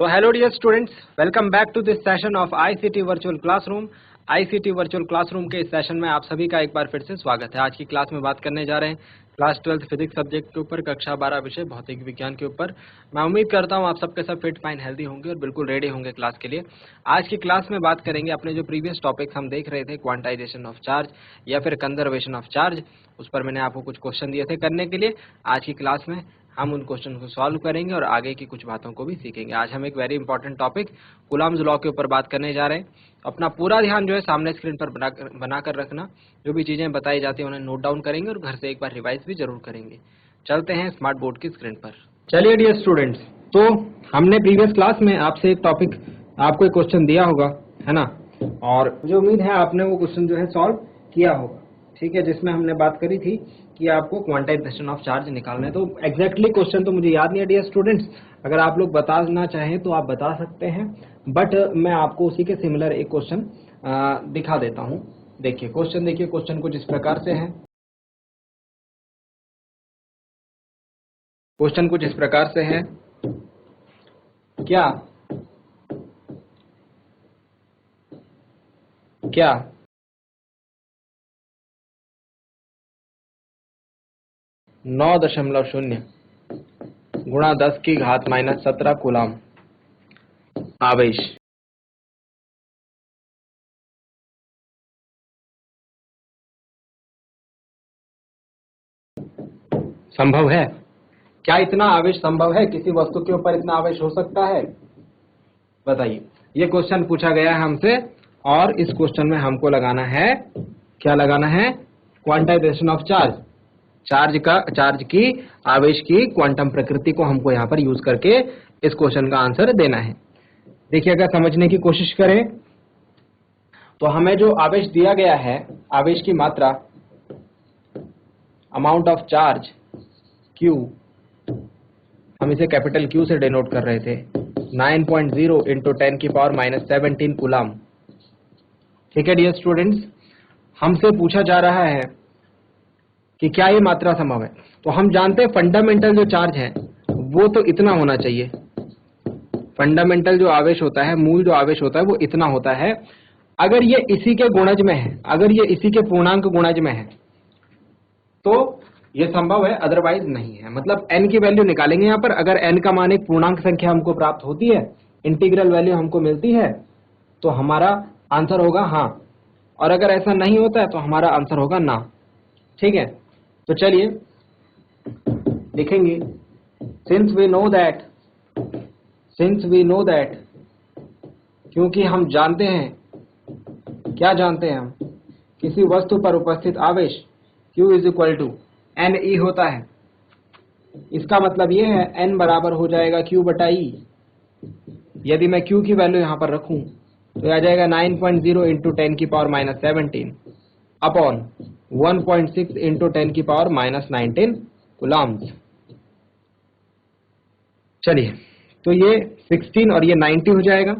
तो hello dear students, welcome back to this session of ICT virtual classroom. ICT virtual classroom के इस session में आप सभी का एक बार फिर से स्वागत है। आज की क्लास में बात करने जा रहे हैं क्लास 12 फिजिक्स सब्जेक्ट के ऊपर, कक्षा 12 विषय भौतिक विज्ञान के ऊपर। मैं उम्मीद करता हूं आप सबके सब फिट फाइन हेल्दी होंगे और बिल्कुल रेडी होंगे क्लास के लिए। आज की क्लास में बात करेंगे अपने जो प्रीवियस टॉपिक्स हम देख रहे थे, क्वांटाइजेशन ऑफ चार्ज या फिर कंजर्वेशन ऑफ चार्ज, उस पर मैंने आपको कुछ क्वेश्चन दिए थे करने के लिए। आज की क्लास में हम उन क्वेश्चन को सॉल्व करेंगे और आगे की कुछ बातों को भी सीखेंगे। आज हम एक very important topic Coulomb's law के ऊपर बात करने जा रहे हैं। अपना पूरा ध्यान जो है सामने स्क्रीन पर बनाकर रखना। जो भी चीजें बताई जाती हैं उन्हें नोट डाउन करेंगे और घर से एक बार रिवाइज भी जरूर करेंगे। चलते हैं स्मार्ट बोर्ड की स्क्रीन पर। चलिए डियर स्टूडेंट्स, तो हमने प्रीवियस क्लास में आपसे एक टॉपिक, आपको एक क्वेश्चन दिया होगा, है ना, और मुझे उम्मीद है आपने वो क्वेश्चन जो है सॉल्व किया होगा। ठीक है, जिसमें हमने बात करी थी कि आपको क्वांटाइजेशन ऑफ चार्ज निकालना है। तो एग्जैक्टली क्वेश्चन तो मुझे याद नहीं है डियर स्टूडेंट्स, अगर आप लोग बताना चाहें तो आप बता सकते हैं, बट मैं आपको उसी के सिमिलर एक क्वेश्चन दिखा देता हूं। देखिए क्वेश्चन कुछ इस प्रकार से है। क्वेश्चन कुछ इस प्रकार से है, क्या 9.0 गुणा 10 की घात -17 कूलम्ब आवेश संभव है? क्या इतना आवेश संभव है? किसी वस्तु के ऊपर इतना आवेश हो सकता है? बताइए। ये क्वेश्चन पूछा गया है हमसे और इस क्वेश्चन में हमको लगाना है, क्या लगाना है? Quantization of charge. चार्ज की, आवेश की क्वांटम प्रकृति को हमको यहाँ पर यूज करके इस क्वेश्चन का आंसर देना है। देखिए, अगर समझने की कोशिश करें तो हमें जो आवेश दिया गया है, आवेश की मात्रा, अमाउंट ऑफ चार्ज Q, हम इसे कैपिटल Q से डिनोट कर रहे थे, 9.0 इंटू 10⁻⁻17 कूलम्ब। ठीक है डियर स्टूडेंट्स, हमसे पूछा जा रहा है कि क्या ये मात्रा संभव है। तो हम जानते हैं फंडामेंटल जो चार्ज है वो तो इतना होना चाहिए। फंडामेंटल जो आवेश होता है, मूल जो आवेश होता है वो इतना होता है। अगर ये इसी के गुणज में है, अगर ये इसी के पूर्णांक गुणज में है तो ये संभव है, अदरवाइज नहीं है। मतलब n की वैल्यू निकालेंगे यहाँ पर। अगर n का मान एक पूर्णांक संख्या हमको प्राप्त होती है, इंटीग्रल वैल्यू हमको मिलती है, तो हमारा आंसर होगा हाँ, और अगर ऐसा नहीं होता है तो हमारा आंसर होगा ना। ठीक है, तो चलिए लिखेंगे, सिंस वी नो दैट, क्योंकि हम जानते हैं, क्या जानते हैं हम? किसी वस्तु पर उपस्थित आवेश Q is equal to NE होता है। इसका मतलब ये है N बराबर हो जाएगा Q बटा E। यदि मैं Q की वैल्यू यहाँ पर रखूं तो आ जाएगा 9.0 इंटू 10⁻⁻17 अपॉन 1.6 इंटू 10⁻⁻19 कूलम्ब। चलिए, तो ये 16 और ये 90 हो जाएगा।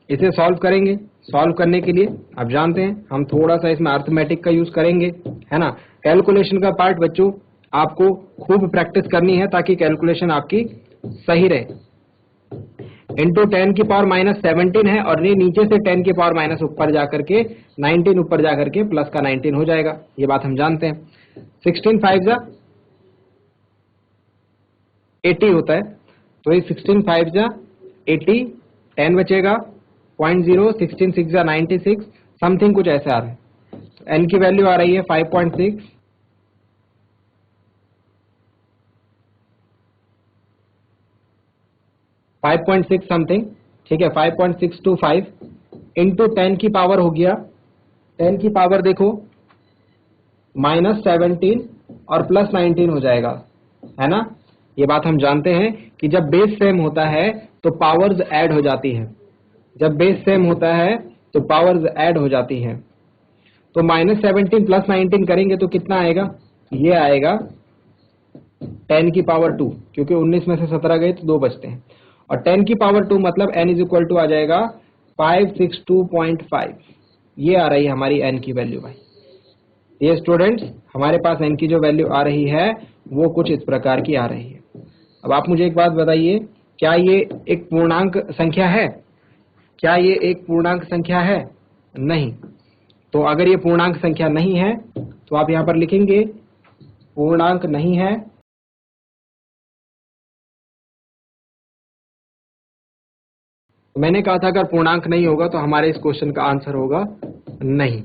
इसे सॉल्व करेंगे। सॉल्व करने के लिए आप जानते हैं हम थोड़ा सा इसमें अर्थमेटिक का यूज करेंगे, है ना। कैलकुलेशन का पार्ट बच्चों आपको खूब प्रैक्टिस करनी है ताकि कैलकुलेशन आपकी सही रहे। इंटू 10⁻⁻17 है और ये नीचे से 10⁻⁻ ऊपर जाकर के 19 ऊपर जाकर के प्लस का 19 हो जाएगा। ये बात हम जानते हैं। 16 5 जा 80 होता है, तो ये 16 5 जा 80, 10 बचेगा 0.0, 16 6 जा 96, समथिंग कुछ ऐसे आ रहा है। तो n की वैल्यू आ रही है 5.6, 5.6 समथिंग। ठीक है, 5.625 इंटू 10 की पावर हो गया, 10 की पावर देखो -17 और प्लस 19 हो जाएगा, है ना। ये बात हम जानते हैं कि जब बेस सेम होता है तो पावर्स ऐड हो जाती है। जब बेस सेम होता है तो पावर्स ऐड हो जाती है। तो -17 प्लस 19 करेंगे तो कितना आएगा? ये आएगा 10 की पावर 2, क्योंकि 19 में से 17 गए तो 2 बचते हैं, और 10 की पावर 2 मतलब n इज इक्वल टू आ जाएगा 562.5। ये आ रही है हमारी n की वैल्यू भाई। ये स्टूडेंट्स, हमारे पास n की जो वैल्यू आ रही है वो कुछ इस प्रकार की आ रही है। अब आप मुझे एक बात बताइए क्या ये एक पूर्णांक संख्या है? क्या ये एक पूर्णांक संख्या है? नहीं। तो अगर ये पूर्णांक संख्या नहीं है तो आप यहां पर लिखेंगे पूर्णांक नहीं है। मैंने कहा था अगर पूर्णांक नहीं होगा तो हमारे इस क्वेश्चन का आंसर होगा नहीं,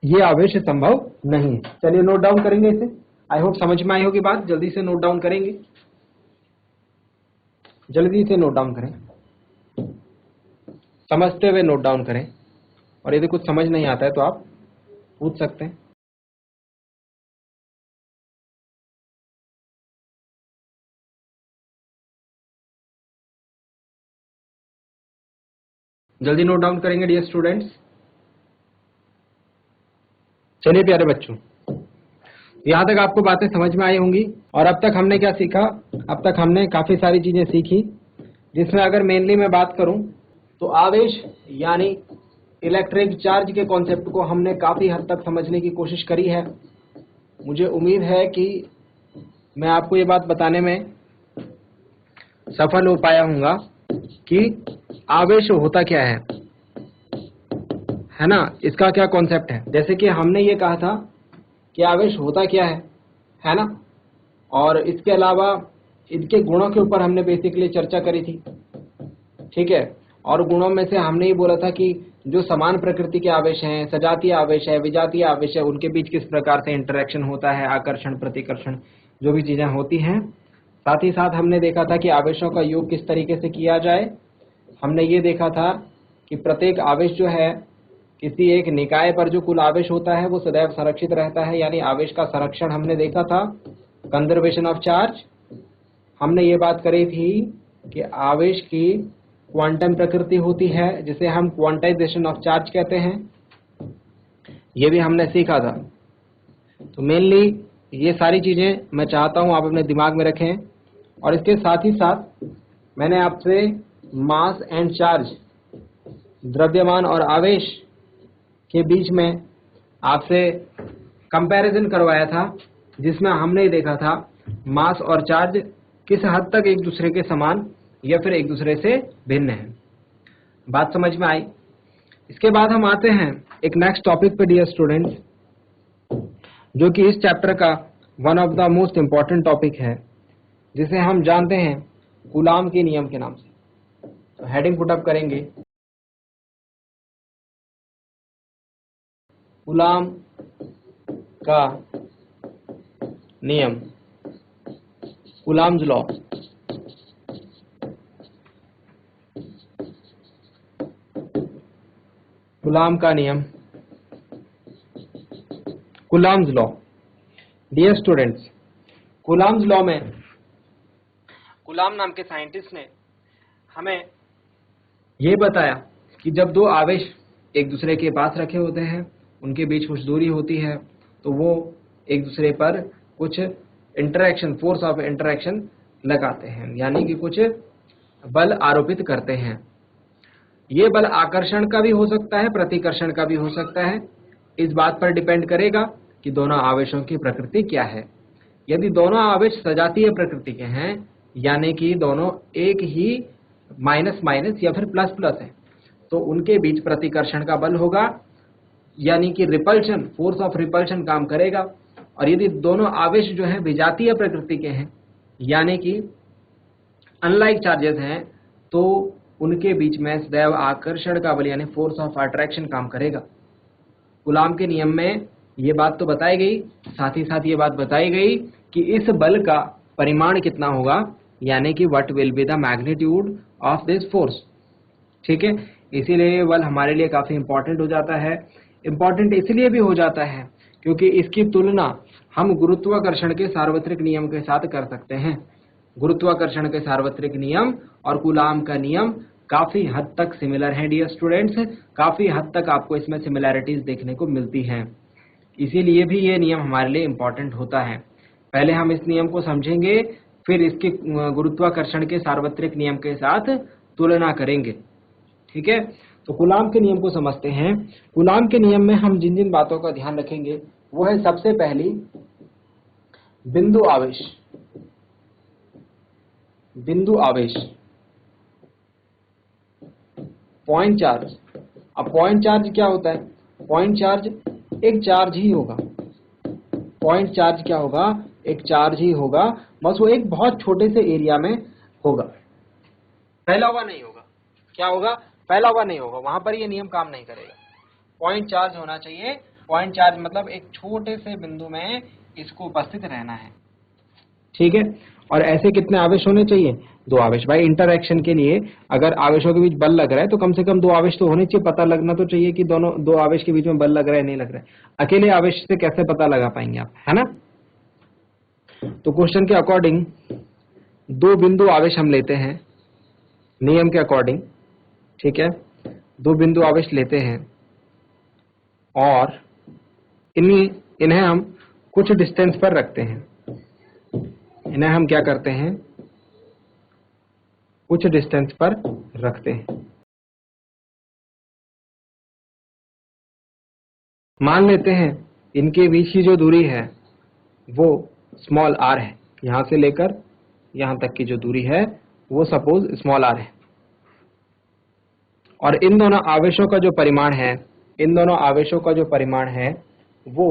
ये आवेश संभव नहीं है। चलिए नोट डाउन करेंगे इसे। आई होप समझ में आई होगी बात। जल्दी से नोट डाउन करेंगे, जल्दी से नोट डाउन करें, समझते हुए नोट डाउन करें, और यदि कुछ समझ नहीं आता है तो आप पूछ सकते हैं। जल्दी नोट डाउन करेंगे डियर स्टूडेंट्स। चलिए प्यारे बच्चों, यहां तक आपको बातें समझ में आई होंगी। और अब तक हमने क्या सीखा? अब तक हमने काफी सारी चीजें सीखी, जिसमें अगर मेनली मैं बात करूं तो आवेश यानी इलेक्ट्रिक चार्ज के कॉन्सेप्ट को हमने काफी हद तक समझने की कोशिश करी है। मुझे उम्मीद है कि मैं आपको ये बात बताने में सफल हो पाया हूंगा कि आवेश होता क्या है ना, इसका क्या कॉन्सेप्ट है। जैसे कि हमने ये कहा था कि आवेश होता क्या है ना, और इसके अलावा इनके गुणों के ऊपर हमने बेसिकली चर्चा करी थी, ठीक है। और गुणों में से हमने ये बोला था कि जो समान प्रकृति के आवेश हैं, सजातीय आवेश है, विजातीय आवेश है, उनके बीच किस प्रकार से इंटरेक्शन होता है, आकर्षण प्रतिकर्षण जो भी चीजें होती हैं। साथ ही साथ हमने देखा था कि आवेशों का योग किस तरीके से किया जाए। हमने ये देखा था कि प्रत्येक आवेश जो है किसी एक निकाय पर जो कुल आवेश होता है वो सदैव संरक्षित रहता है, यानी आवेश का संरक्षण हमने देखा था, कंजर्वेशन ऑफ चार्ज। हमने ये बात करी थी कि आवेश की क्वांटम प्रकृति होती है जिसे हम क्वांटाइजेशन ऑफ चार्ज कहते हैं, ये भी हमने सीखा था। तो मेनली ये सारी चीजें मैं चाहता हूं आप अपने दिमाग में रखें। और इसके साथ ही साथ मैंने आपसे मास एंड चार्ज, द्रव्यमान और आवेश के बीच में आपसे कंपैरिजन करवाया था, जिसमें हमने देखा था मास और चार्ज किस हद तक एक दूसरे के समान या फिर एक दूसरे से भिन्न है। बात समझ में आई? इसके बाद हम आते हैं एक नेक्स्ट टॉपिक पे डियर स्टूडेंट्स, जो कि इस चैप्टर का one of the most important topic है, जिसे हम जानते हैं कूलाम के नियम के नाम से। तो हेडिंग पुटअप करेंगे, कूलाम का नियम, कूलाम्स लॉ। कूलाम का नियम, Coulomb's law. Dear students, Coulomb's law में कूलाम नाम के साइंटिस्ट ने हमें यह बताया कि जब दो आवेश एक दूसरे के पास रखे होते हैं, उनके बीच कुछ दूरी होती है, तो वो एक दूसरे पर कुछ इंटरेक्शन, फोर्स ऑफ इंटरेक्शन लगाते हैं, यानी कि कुछ बल आरोपित करते हैं। ये बल आकर्षण का भी हो सकता है, प्रतिकर्षण का भी हो सकता है। इस बात पर डिपेंड करेगा कि दोनों आवेशों की प्रकृति क्या है। यदि दोनों आवेश सजातीय प्रकृति के हैं, यानी कि दोनों एक ही माइनस माइनस या फिर प्लस प्लस है, तो उनके बीच प्रतिकर्षण का बल होगा, यानी कि रिपल्शन, फोर्स ऑफ रिपल्शन काम करेगा। और यदि दोनों आवेश जो है विजातीय प्रकृति के हैं, यानी कि अनलाइक चार्जेस हैं, तो उनके बीच में सदैव आकर्षण का बल यानी फोर्स ऑफ अट्रैक्शन काम करेगा। कूलाम के नियम में ये बात तो बताई गई, साथ ही साथ ये बात बताई गई कि इस बल का परिमाण कितना होगा, यानी कि what will be the magnitude of this force. ठीक है, इसीलिए ये बल हमारे लिए काफी इंपॉर्टेंट हो जाता है। इंपॉर्टेंट इसलिए भी हो जाता है क्योंकि इसकी तुलना हम गुरुत्वाकर्षण के सार्वत्रिक नियम के साथ कर सकते हैं। गुरुत्वाकर्षण के सार्वत्रिक नियम और कूलाम का नियम काफी हद तक सिमिलर हैं डियर स्टूडेंट्स, काफी हद तक आपको इसमें सिमिलैरिटीज देखने को मिलती हैं। इसीलिए भी ये नियम हमारे लिए इंपॉर्टेंट होता है। पहले हम इस नियम को समझेंगे, फिर इसके गुरुत्वाकर्षण के सार्वत्रिक नियम के साथ तुलना करेंगे। ठीक है, तो कूलाम के नियम को समझते हैं। कूलाम के नियम में हम जिन जिन बातों का ध्यान रखेंगे वो है सबसे पहली बिंदु आवेश। बिंदु आवेश, पॉइंट चार्ज। अब पॉइंट चार्ज क्या होता है? पॉइंट चार्ज एक चार्ज ही होगा। पॉइंट चार्ज क्या होगा? एक चार्ज ही होगा, बस वो एक बहुत छोटे से एरिया में होगा, फैला हुआ नहीं होगा। क्या होगा? फैला हुआ नहीं होगा, वहां पर ये नियम काम नहीं करेगा। पॉइंट चार्ज होना चाहिए। पॉइंट चार्ज मतलब एक छोटे से बिंदु में इसको उपस्थित रहना है, ठीक है। और ऐसे कितने आवेश होने चाहिए? दो आवेश। भाई इंटरएक्शन के लिए अगर आवेशों के बीच बल लग रहा है तो कम से कम दो आवेश तो होने चाहिए। पता लगना तो चाहिए कि दोनों दो आवेश के बीच में बल लग रहा है नहीं लग रहा है। अकेले आवेश से कैसे पता लगा पाएंगे आप, है ना? तो क्वेश्चन के अकॉर्डिंग दो बिंदु आवेश हम लेते हैं नियम के अकॉर्डिंग, ठीक है। दो बिंदु आवेश लेते हैं और इन्हें हम कुछ डिस्टेंस पर रखते हैं। इन्हें हम क्या करते हैं? कुछ डिस्टेंस पर रखते हैं। मान लेते हैं इनके बीच की जो दूरी है वो स्मॉल r है। यहां से लेकर यहां तक की जो दूरी है वो सपोज स्मॉल r है। और इन दोनों आवेशों का जो परिमाण है, इन दोनों आवेशों का जो परिमाण है वो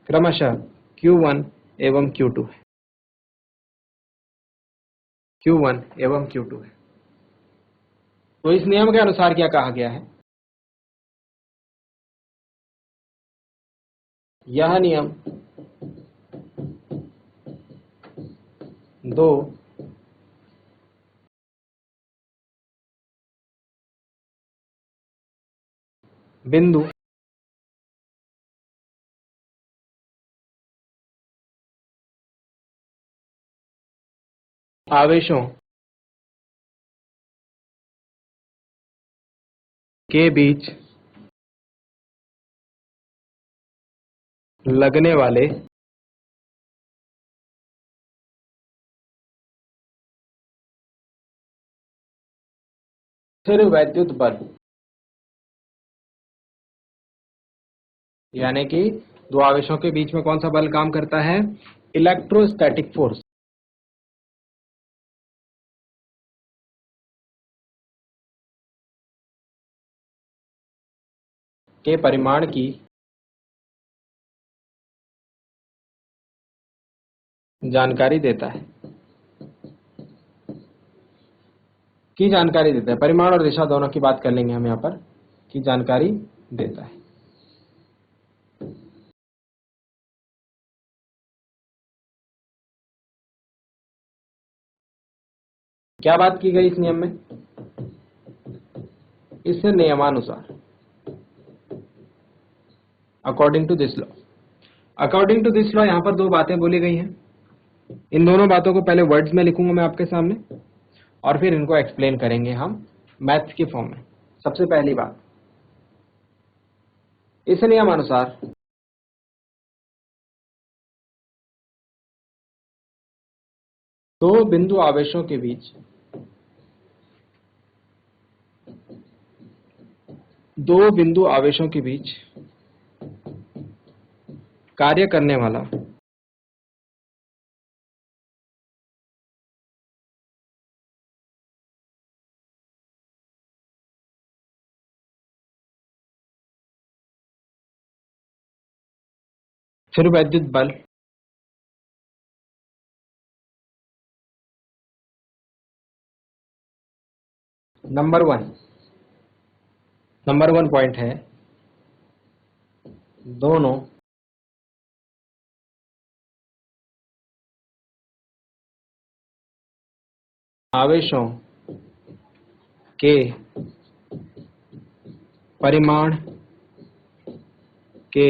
क्रमशः Q1 एवं Q2 है। Q1 एवं Q2 है। तो इस नियम के अनुसार क्या कहा गया है? यह नियम दो बिंदु आवेशों के बीच लगने वाले स्थिर वैद्युत बल, यानी कि दो आवेशों के बीच में कौन सा बल काम करता है? इलेक्ट्रोस्टैटिक फोर्स के परिमाण की जानकारी देता है। परिमाण और दिशा दोनों की बात कर लेंगे हम यहाँ पर, की जानकारी देता है। क्या बात की गई इस नियम में? इस नियमानुसार, according to this law. According to this law यहां पर दो बातें बोली गई हैं। इन दोनों बातों को पहले वर्ड्स में लिखूंगा मैं आपके सामने और फिर इनको एक्सप्लेन करेंगे हम मैथ्स की फॉर्म में। सबसे पहली बात, इस नियमानुसार दो बिंदु आवेशों के बीच कार्य करने वाला स्थिर वैद्युत बल नंबर वन पॉइंट है, दोनों आवेशों के परिमाण के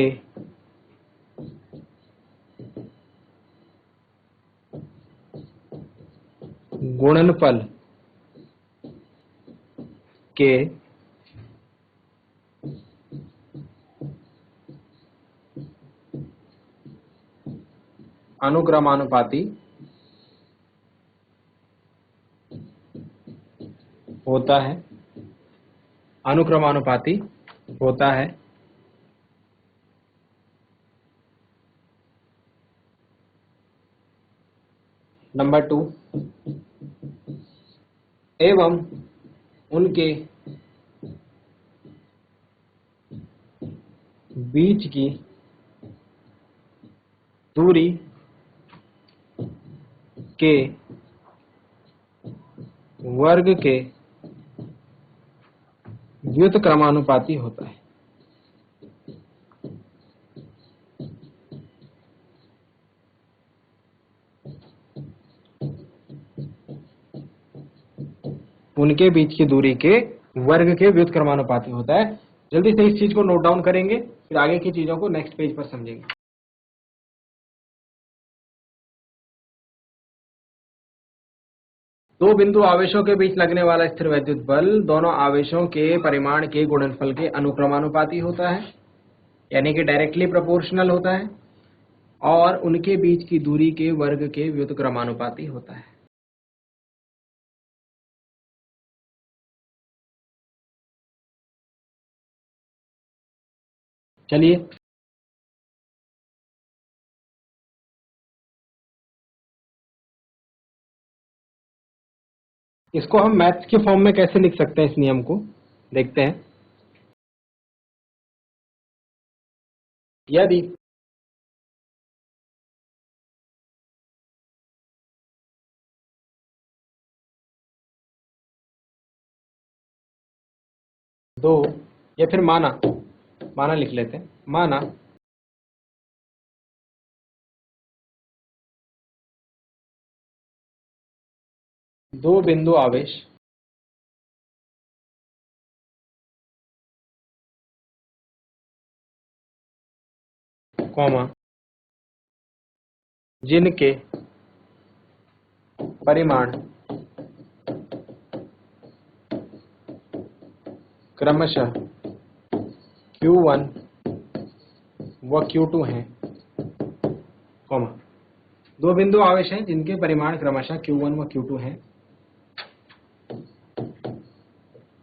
गुणनफल के अनुक्रमानुपाती होता है। अनुक्रमानुपाती होता है। नंबर टू, एवं उनके बीच की दूरी के वर्ग के व्युत्क्रमानुपाती होता है। उनके बीच की दूरी के वर्ग के व्युत्क्रमानुपाती होता है। जल्दी से इस चीज को नोट डाउन करेंगे, फिर आगे की चीजों को नेक्स्ट पेज पर समझेंगे। दो बिंदु आवेशों के बीच लगने वाला स्थिर वैद्युत बल दोनों आवेशों के परिमाण के गुणनफल के अनुक्रमानुपाती होता है, यानी कि डायरेक्टली प्रोपोर्शनल होता है, और उनके बीच की दूरी के वर्ग के व्युत्क्रमानुपाती होता है। चलिए इसको हम मैथ्स के फॉर्म में कैसे लिख सकते हैं, इस नियम को देखते हैं। यदि दो, या फिर माना लिख लेते हैं, माना दो बिंदु आवेश कॉमा जिनके परिमाण क्रमशः Q1 व Q2 हैं, कॉमा दो बिंदु आवेश हैं जिनके परिमाण क्रमशः Q1 व Q2 हैं,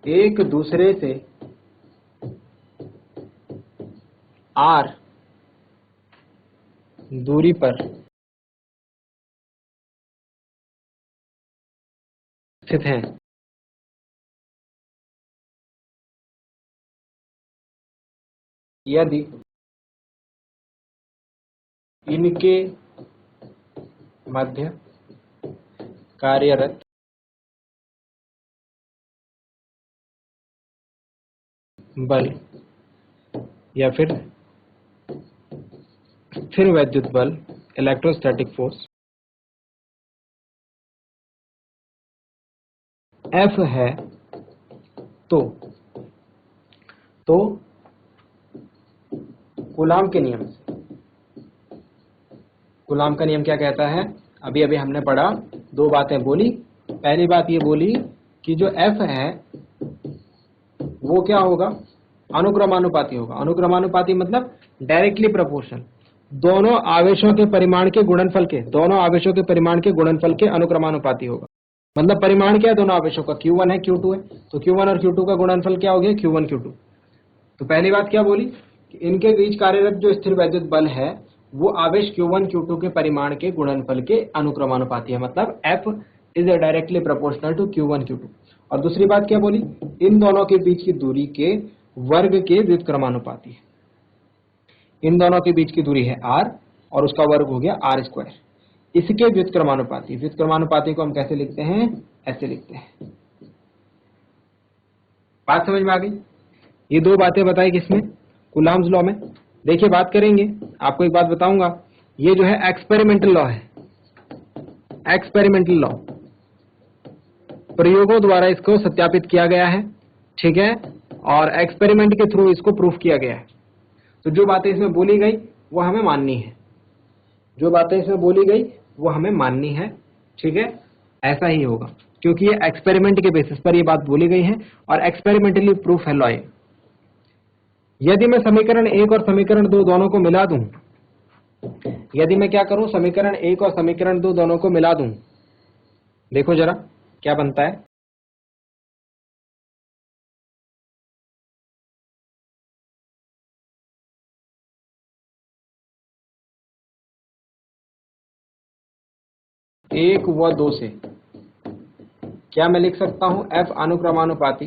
एक दूसरे से R दूरी पर स्थित हैं। यदि इनके मध्य कार्यरत बल या फिर स्थिर वैद्युत बल इलेक्ट्रोस्टैटिक फोर्स F है, तो कूलाम के नियम से, कूलाम का नियम क्या कहता है, अभी अभी हमने पढ़ा, दो बातें बोली। पहली बात ये बोली कि जो F है वो क्या होगा, अनुक्रमानुपाती होगा। अनुक्रमानुपाती मतलब डायरेक्टली प्रोपोर्शनल, दोनों आवेशों के परिमाण के गुणनफल के, दोनों आवेशों के परिमाण के गुणनफल के अनुक्रमानुपाती होगा। मतलब परिमाण क्या है दोनों आवेशों का, Q1 है Q2 है, तो Q1 और Q2 का गुणनफल क्या हो गया, Q1 Q2। तो पहली बात क्या बोली कि इनके बीच कार्यरत जो स्थिर वैद्युत बल है वो आवेश Q1 Q2 के परिमाण के गुणनफल के अनुक्रमानुपाती है, मतलब F is directly proportional to Q1 Q2। और दूसरी बात क्या बोली, इन दोनों के बीच की दूरी के वर्ग के व्युत्क्रमानुपाती है। इन दोनों के बीच की दूरी है R और उसका वर्ग हो गया R²। इसके व्युत्क्रमानुपाती, व्युत्क्रमानुपाती को हम कैसे लिखते हैं, ऐसे लिखते हैं। बात समझ में आ गई। ये दो बातें बताई किसमें, कूलाम्स लॉ में। देखिए बात करेंगे, आपको एक बात बताऊंगा, ये जो है एक्सपेरिमेंटल लॉ है, एक्सपेरिमेंटल लॉ, प्रयोगों द्वारा इसको सत्यापित किया गया है, ठीक है, और एक्सपेरिमेंट के थ्रू इसको प्रूफ किया गया है। तो जो बातें इसमें बोली गई वो हमें माननी है, जो बातें इसमें बोली गई वो हमें माननी है, ठीक है, ऐसा ही होगा, क्योंकि ये एक्सपेरिमेंट के बेसिस पर ये बात बोली गई है और एक्सपेरिमेंटली प्रूफ है लॉ। यदि मैं समीकरण 1 और समीकरण 2 दोनों को मिला दूं, यदि मैं क्या करूं, समीकरण 1 और समीकरण 2 दोनों को मिला दूं, देखो जरा क्या बनता है। एक व दो से क्या मैं लिख सकता हूं F अनुक्रमानुपाती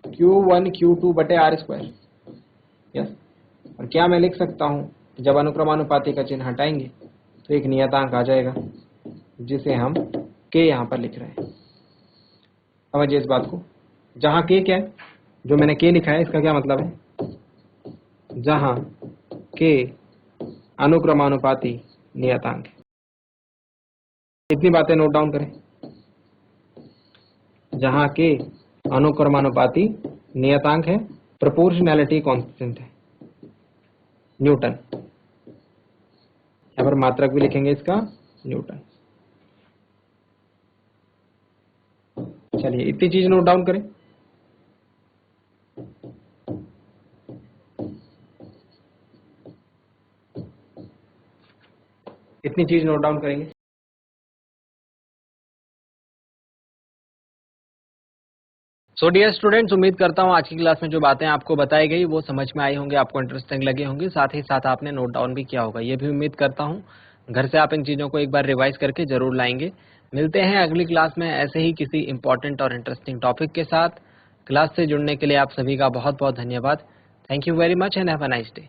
Q1 Q2 बटे R स्क्वायर? यस। और क्या मैं लिख सकता हूं जब अनुक्रमानुपाती का चिन्ह हटाएंगे तो एक नियतांक आ जाएगा जिसे हम K यहां पर लिख रहे हैं। समझिए इस बात को। जहां K क्या है, जो मैंने K लिखा है इसका क्या मतलब है? जहां K अनुक्रमानुपाती नियतांक है। इतनी बातें नोट डाउन करें। जहां K अनुक्रमानुपाती नियतांक है, प्रोपोर्शनैलिटी कांस्टेंट है, न्यूटन। यहां पर मात्रक भी लिखेंगे इसका, न्यूटन। चलिए इतनी चीज नोट डाउन करें। इतनी चीज नोट डाउन करेंगे। सो डियर स्टूडेंट्स, उम्मीद करता हूँ आज की क्लास में जो बातें आपको बताई गई वो समझ में आई होंगी, आपको इंटरेस्टिंग लगे होंगे, साथ ही साथ आपने नोट डाउन भी किया होगा। ये भी उम्मीद करता हूँ घर से आप इन चीज़ों को एक बार रिवाइज करके जरूर लाएंगे। मिलते हैं अगली क्लास में ऐसे ही किसी इंपॉर्टेंट और इंटरेस्टिंग टॉपिक के साथ। क्लास से जुड़ने के लिए आप सभी का बहुत बहुत धन्यवाद। Thank you very much and have a nice day.